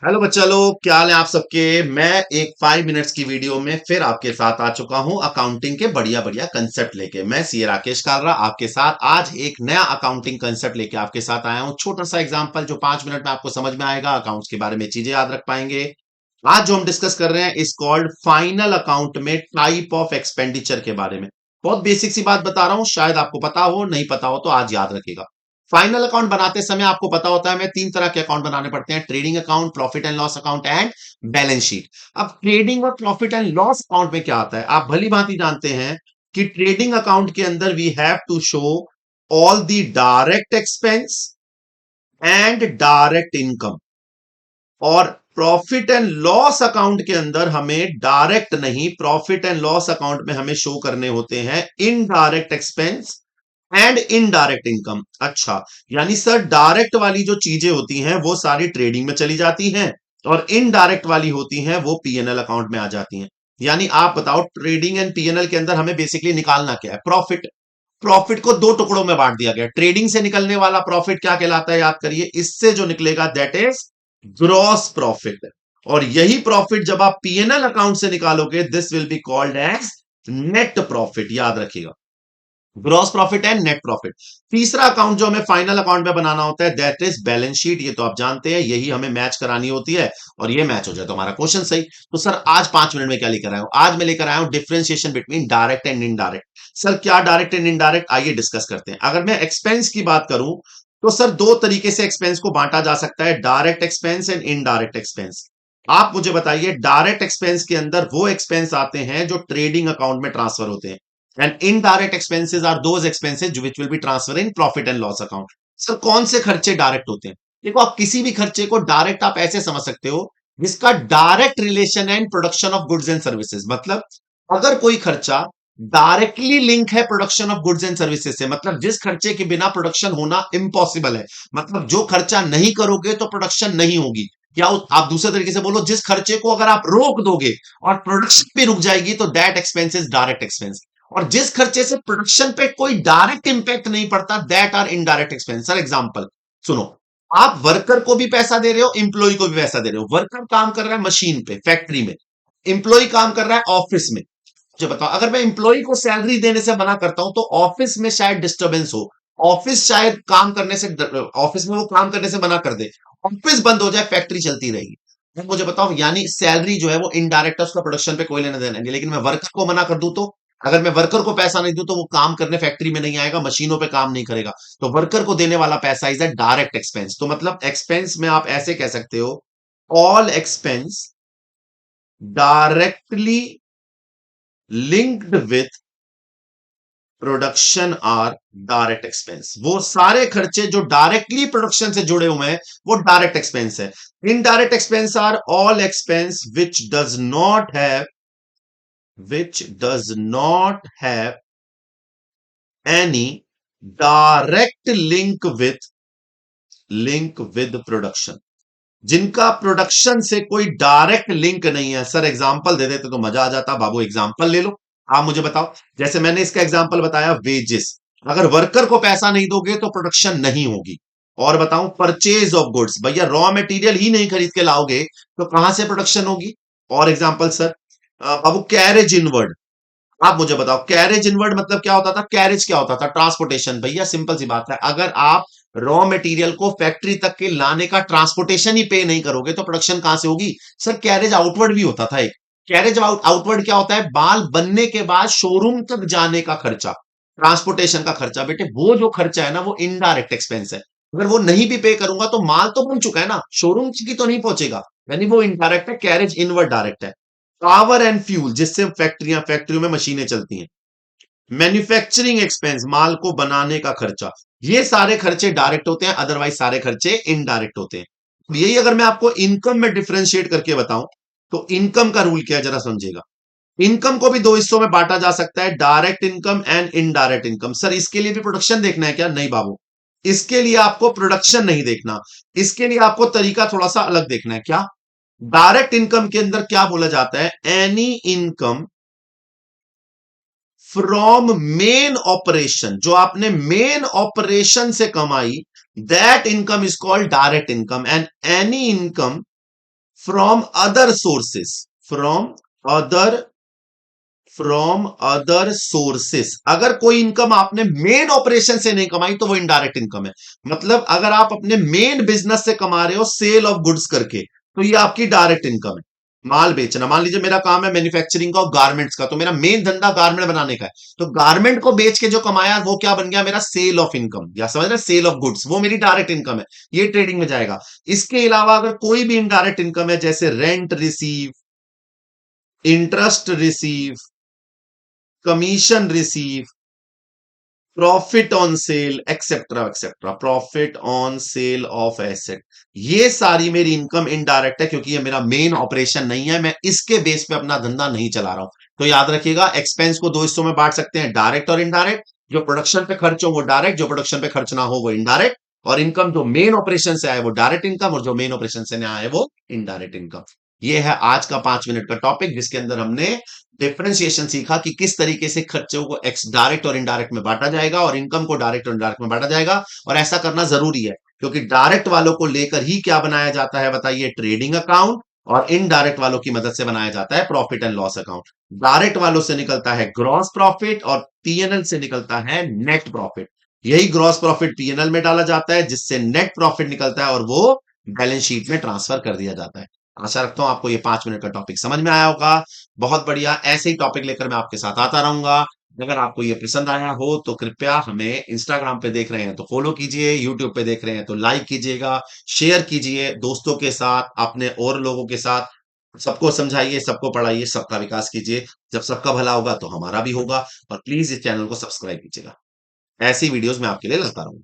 Hello बच्चा लोग, क्या हाल है आप सबके। मैं एक 5 मिनट्स की वीडियो में फिर आपके साथ आ चुका हूं अकाउंटिंग के बढ़िया बढ़िया कंसेप्ट लेके। मैं सीए राकेश कालरा आपके साथ आज एक नया अकाउंटिंग कंसेप्ट लेके आपके साथ आया हूं। छोटा सा एग्जांपल जो 5 मिनट में आपको समझ में आएगा, अकाउंट्स के बारे में चीजें याद रख पाएंगे। आज जो हम डिस्कस कर रहे हैं इस कॉल्ड फाइनल अकाउंट में टाइप ऑफ एक्सपेंडिचर के बारे में। बहुत बेसिक सी बात बता रहा हूं, शायद आपको पता हो, नहीं पता हो तो आज याद रखेगा। फाइनल अकाउंट बनाते समय आपको पता होता है हमें 3 तरह के अकाउंट बनाने पड़ते हैं: trading account, profit and loss account and balance sheet. अब ट्रेडिंग और प्रॉफिट एंड लॉस अकाउंट में क्या आता है, आप भली भांति जानते हैं कि ट्रेडिंग अकाउंट के अंदर we have to show all the direct expense and direct income. और प्रॉफिट एंड लॉस अकाउंट के अंदर हमें डायरेक्ट नहीं, प्रॉफिट एंड लॉस अकाउंट में हमें शो करने होते हैं indirect expense and indirect income. अच्छा, यानी सर डायरेक्ट वाली जो चीजें होती हैं वो सारी ट्रेडिंग में चली जाती हैं और इनडायरेक्ट वाली होती हैं वो पीएनएल अकाउंट में आ जाती हैं। यानी आप बताओ, ट्रेडिंग एंड पीएनएल के अंदर हमें बेसिकली निकालना क्या है? प्रॉफिट। प्रॉफिट को दो टुकड़ों में बांट दिया गया। ट्रेडिंग से निकलने वाला प्रॉफिट क्या कहलाता है, याद करिए, इससे जो निकलेगा दैट इज ग्रॉस प्रॉफिट। और यही प्रॉफिट जब आप पीएनएल अकाउंट से निकालोगे this will be called as net profit. याद रखिएगा, gross profit and net profit. तीसरा अकाउंट जो हमें फाइनल अकाउंट में बनाना होता है दैट इज बैलेंस शीट। ये तो आप जानते हैं, यही हमें मैच करानी होती है और ये मैच हो जाए तो हमारा क्वेश्चन सही। तो सर आज 5 मिनट में क्या लेकर आया हूं? आज मैं लेकर आया हूं differentiation between direct and indirect. Sir क्या डायरेक्ट एंड इनडायरेक्ट, आइए डिस्कस करते हैं। अगर मैं एक्सपेंस की बात करूं तो सर दो तरीके से एक्सपेंस को बांटा जा सकता है: direct expense and indirect expense. आप मुझे बताइए, डायरेक्ट एक्सपेंस के अंदर वो एक्सपेंस आते हैं जो ट्रेडिंग अकाउंट में ट्रांसफर होते हैं, and indirect expenses are those expenses which will be transfer in profit and loss account. Sir कौन से खर्चे डायरेक्ट होते हैं? देखो, आप किसी भी खर्चे को डायरेक्ट आप ऐसे समझ सकते हो जिसका डायरेक्ट रिलेशन है in production of goods and services. मतलब अगर कोई खर्चा डायरेक्टली लिंक है production of goods and services से, मतलब जिस खर्चे के बिना प्रोडक्शन होना इम्पॉसिबल है, मतलब जो खर्चा नहीं करोगे तो प्रोडक्शन नहीं होगी। या आप दूसरे तरीके से बोलो, जिस खर्चे को अगर आप रोक दोगे और प्रोडक्शन भी रुक जाएगी तो that expense is direct expense. और जिस खर्चे से प्रोडक्शन पे कोई डायरेक्ट इंपैक्ट नहीं पड़ता that are indirect expense. Sir example सुनो, आप वर्कर को भी पैसा दे रहे हो, इंप्लॉय को भी पैसा दे रहे हो। वर्कर काम कर रहा है मशीन पे, फैक्ट्री में, इंप्लॉय काम कर रहा है ऑफिस में। मुझे बताओ, अगर मैं इंप्लॉय को सैलरी देने से मना करता हूं तो ऑफिस में शायद डिस्टर्बेंस हो, ऑफिस शायद काम करने से, ऑफिस में वो काम करने से मना कर दे, ऑफिस बंद हो जाए, फैक्ट्री चलती रहेगी। अब मुझे बताओ, यानी सैलरी जो है वो इनडायरेक्ट है, उसका प्रोडक्शन पे कोई लेना देना नहीं। लेकिन मैं वर्कर को मना कर दूं तो, अगर मैं वर्कर को पैसा नहीं दूं तो वो काम करने फैक्ट्री में नहीं आएगा, मशीनों पे काम नहीं करेगा। तो वर्कर को देने वाला पैसा इज अ डायरेक्ट एक्सपेंस। तो मतलब एक्सपेंस में आप ऐसे कह सकते हो, all expense directly linked with production are direct expense. वो सारे खर्चे जो डायरेक्टली प्रोडक्शन से जुड़े हुए हैं वो डायरेक्ट एक्सपेंस है। Indirect expense are all expense which does not have any direct link with production, जिनका प्रोडक्शन से कोई डायरेक्ट लिंक नहीं है। सर एग्जांपल दे देते तो मजा आ जाता। बाबू एग्जांपल ले लो, आप मुझे बताओ। जैसे मैंने इसका एग्जांपल बताया, वेजेस। अगर वर्कर को पैसा नहीं दोगे तो प्रोडक्शन नहीं होगी। और बताऊं, परचेज ऑफ गुड्स, भैया रॉ मटेरियल ही नहीं खरीद के लाओगे तो कहां से प्रोडक्शन होगी? और एग्जांपल सर, बाबू कैरेज इनवर्ड। आप मुझे बताओ, कैरेज इनवर्ड मतलब क्या होता था? कैरेज क्या होता था? ट्रांसपोर्टेशन। भैया सिंपल सी बात है, अगर आप रॉ मटेरियल को फैक्ट्री तक के लाने का ट्रांसपोर्टेशन ही पे नहीं करोगे तो प्रोडक्शन कहां से होगी? सर कैरेज आउटवर्ड भी होता था एक। कैरेज आउटवर्ड क्या होता है? माल बनने के बाद शोरूम तक जाने का खर्चा, ट्रांसपोर्टेशन का खर्चा। बेटे वो जो खर्चा है ना वो इनडायरेक्ट एक्सपेंस है। अगर वो नहीं भी पे करूंगा तो माल तो बन चुका है ना, शोरूम की तो नहीं पहुंचेगा, यानी वो इनडायरेक्ट है। कैरेज इनवर्ड डायरेक्ट है। पावर एंड फ्यूल, जिससे फैक्ट्रियों में मशीनें चलती हैं। मैन्युफैक्चरिंग एक्सपेंस, माल को बनाने का खर्चा। ये सारे खर्चे डायरेक्ट होते हैं, अदरवाइज सारे खर्चे इनडायरेक्ट होते हैं। यही अगर मैं आपको इनकम में डिफरेंशिएट करके बताऊं तो इनकम का रूल क्या है जरा समझिएगा। इनकम को भी दो हिस्सों में बांटा जा सकता है: direct income and indirect income. Sir इसके लिए भी प्रोडक्शन देखना है क्या? नहीं बाबू, इसके लिए आपको प्रोडक्शन नहीं देखना, इसके लिए आपको तरीका थोड़ा सा अलग देखना है। क्या? डायरेक्ट इनकम के अंदर क्या बोला जाता है? Any income from main operation, जो आपने मेन ऑपरेशन से कमाई, that income is called direct income. And any income from other sources, from other from other sources. अगर कोई इनकम आपने मेन ऑपरेशन से नहीं कमाई तो वो इनडायरेक्ट इनकम है। मतलब अगर आप अपने मेन बिजनेस से कमा रहे हो सेल ऑफ गुड्स करके, तो ये आपकी डायरेक्ट इनकम है। माल बेचना, मान लीजिए मेरा काम है मैन्युफैक्चरिंग का और गारमेंट्स का, तो मेरा मेन धंधा गारमेंट बनाने का है, तो गारमेंट को बेच के जो कमाया वो क्या बन गया, मेरा सेल ऑफ इनकम, या समझ रहे, सेल ऑफ गुड्स, वो मेरी डायरेक्ट इनकम है, ये ट्रेडिंग में जाएगा। इसके अलावा अगर कोई भी इनडायरेक्ट इनकम है, जैसे rent receive, interest receive, commission receive, profit on sale, etcetera etcetera, profit on sale of asset, ये सारी मेरी इनकम इनडायरेक्ट है, क्योंकि ये मेरा मेन ऑपरेशन नहीं है, मैं इसके बेस पे अपना धंधा नहीं चला रहा हूं। तो याद रखिएगा, एक्सपेंस को दो हिस्सों में बांट सकते हैं, डायरेक्ट और इनडायरेक्ट। जो प्रोडक्शन पे खर्च हो वो डायरेक्ट, जो प्रोडक्शन पे खर्च ना हो वो इनडायरेक्ट। और इनकम जो मेन ऑपरेशन से आए वो डायरेक्ट इनकम, और जो मेन ऑपरेशन से ना आए वो इनडायरेक्ट इनकम। ये है आज का 5 मिनट का टॉपिक, जिसके अंदर हमने डिफरेंशिएशन सीखा कि किस तरीके से खर्चों को एक्स डायरेक्ट और इनडायरेक्ट में बांटा जाएगा, और इनकम को डायरेक्ट और इनडायरेक्ट में बांटा जाएगा। और ऐसा करना जरूरी है, क्योंकि डायरेक्ट वालों को लेकर ही क्या बनाया जाता है बताइए, ट्रेडिंग अकाउंट। और इनडायरेक्ट वालों की मदद से बनाया जाता है profit and loss account. Direct वालों से निकलता है ग्रॉस प्रॉफिट, और पीएनएल से निकलता है नेट प्रॉफिट। यही ग्रॉस प्रॉफिट पीएनएल में डाला जाता है, जिससे नेट प्रॉफिट निकलता है, और वो बैलेंस शीट में ट्रांसफर कर दिया जाता है। आशा रखता हूं आपको ये 5 मिनट का टॉपिक समझ में आया होगा। बहुत बढ़िया, ऐसे ही टॉपिक लेकर मैं आपके साथ आता रहूंगा। अगर आपको ये पसंद आया हो तो कृपया हमें, इंस्टाग्राम पे देख रहे हैं तो फॉलो कीजिए, यूट्यूब पे देख रहे हैं तो लाइक कीजिएगा, शेयर कीजिए दोस्तों के साथ, अपने और लोगों के साथ। सबको समझाइए, सबको पढ़ाइए, सबका विकास कीजिए। जब सबका भला होगा तो हमारा भी होगा। और प्लीज इस चैनल को सब्सक्राइब कीजिएगा, ऐसी वीडियोस मैं आपके लिए लाता रहूंगा।